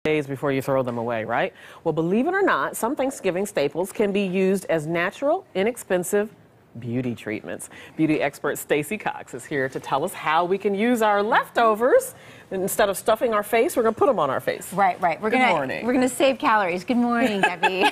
days before you throw them away, right? Well, believe it or not, some Thanksgiving staples can be used as natural, inexpensive beauty treatments. Beauty expert Stacy Cox is here to tell us how we can use our leftovers. Instead of stuffing our face, we're going to put them on our face. Right. We're going to save calories. Good morning, Debbie.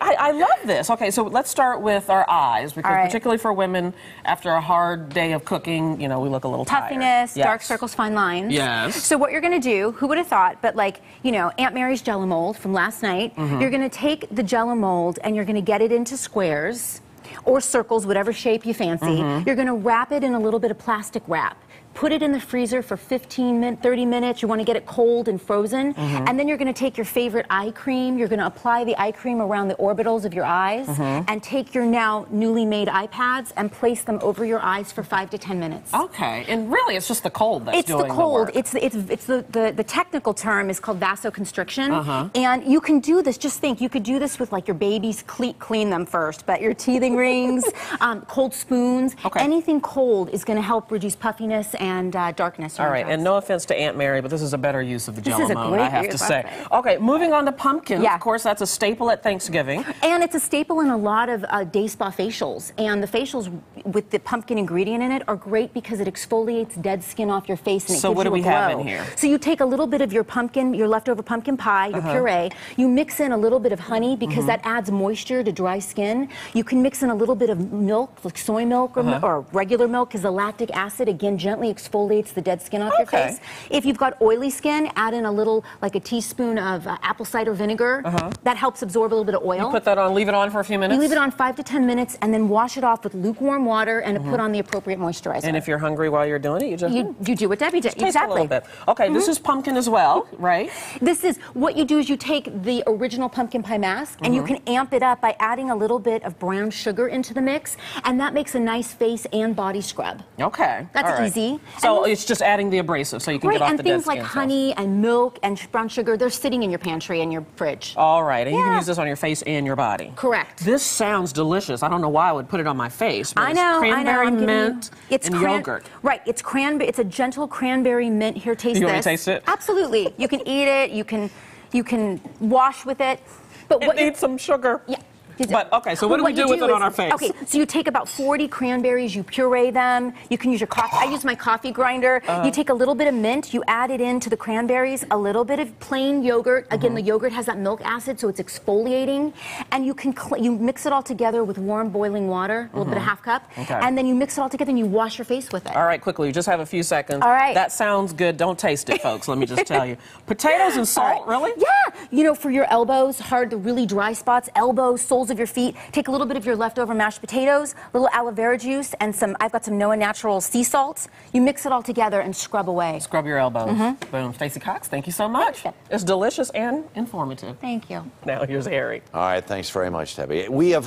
I love this. Okay, so let's start with our eyes, because particularly for women, after a hard day of cooking, you know, we look a little tired. Puffiness, dark circles, fine lines. Yes. So what you're going to do, who would have thought, but like, you know, Aunt Mary's Jell-O mold from last night, you're going to take the Jell-O mold and you're going to get it into squares or circles, whatever shape you fancy. You're going to wrap it in a little bit of plastic wrap. Put it in the freezer for 30 minutes. You want to get it cold and frozen. And then you're going to take your favorite eye cream. You're going to apply the eye cream around the orbitals of your eyes and take your now newly made eye pads and place them over your eyes for 5 to 10 minutes. Okay. And really, it's just the cold that's doing the cold. It's the work. The technical term is called vasoconstriction. And you can do this, just think, you could do this with like your babies, clean them first, but your teething rings, cold spoons, anything cold is going to help reduce puffiness and darkness. All right, and no offense to Aunt Mary, but this is a better use of the Jell-O mold, I have to say. It. Okay, moving on to pumpkins. Of course, that's a staple at Thanksgiving. And it's a staple in a lot of day spa facials. And the facials with the pumpkin ingredient in it are great because it exfoliates dead skin off your face and it gives you a glow. So what do we have in here? So you take a little bit of your pumpkin, your leftover pumpkin pie, your puree. You mix in a little bit of honey because that adds moisture to dry skin. You can mix in a little bit of milk, like soy milk or regular milk, because the lactic acid, again, gently exfoliates the dead skin off your face. If you've got oily skin, add in a little, like a teaspoon of apple cider vinegar. That helps absorb a little bit of oil. You put that on, leave it on for a few minutes? You leave it on 5 to 10 minutes and then wash it off with lukewarm water and put on the appropriate moisturizer. And if you're hungry while you're doing it, you just... You do what Debbie did. Taste a little bit. Okay, this is pumpkin as well, right? This is, what you do is you take the original pumpkin pie mask and you can amp it up by adding a little bit of brown sugar into the mix, and that makes a nice face and body scrub. Okay. That's easy. So it's just adding the abrasive so you can get off the dead skin. And things like honey and milk and brown sugar, they're sitting in your pantry and your fridge. All right, and you can use this on your face and your body. Correct. This sounds delicious. I don't know why I would put it on my face, but I know, it's cranberry mint and yogurt. Right, it's a gentle cranberry mint. Here, taste this. You want me to taste it? Absolutely. You can eat it, you can wash with it. But it needs some sugar. Yeah. But, okay, so what do we do with it on our face? Okay, so you take about 40 cranberries, you puree them, you can use your coffee, I use my coffee grinder, you take a little bit of mint, you add it into the cranberries, a little bit of plain yogurt, again the yogurt has that milk acid so it's exfoliating, and you mix it all together with warm boiling water, a little bit of half cup, and then you mix it all together and you wash your face with it. All right, quickly, you just have a few seconds. All right. That sounds good, don't taste it folks, let me just tell you. Potatoes and salt, really? Yeah, you know, for your elbows, the really dry spots, elbows, soles of your feet, take a little bit of your leftover mashed potatoes, a little aloe vera juice, and I've got some Noah Natural sea salts. You mix it all together and scrub away. Scrub your elbows. Boom. Stacy Cox, thank you so much. It's delicious and informative. Thank you. Now here's Harry. All right, thanks very much, Debbie. We have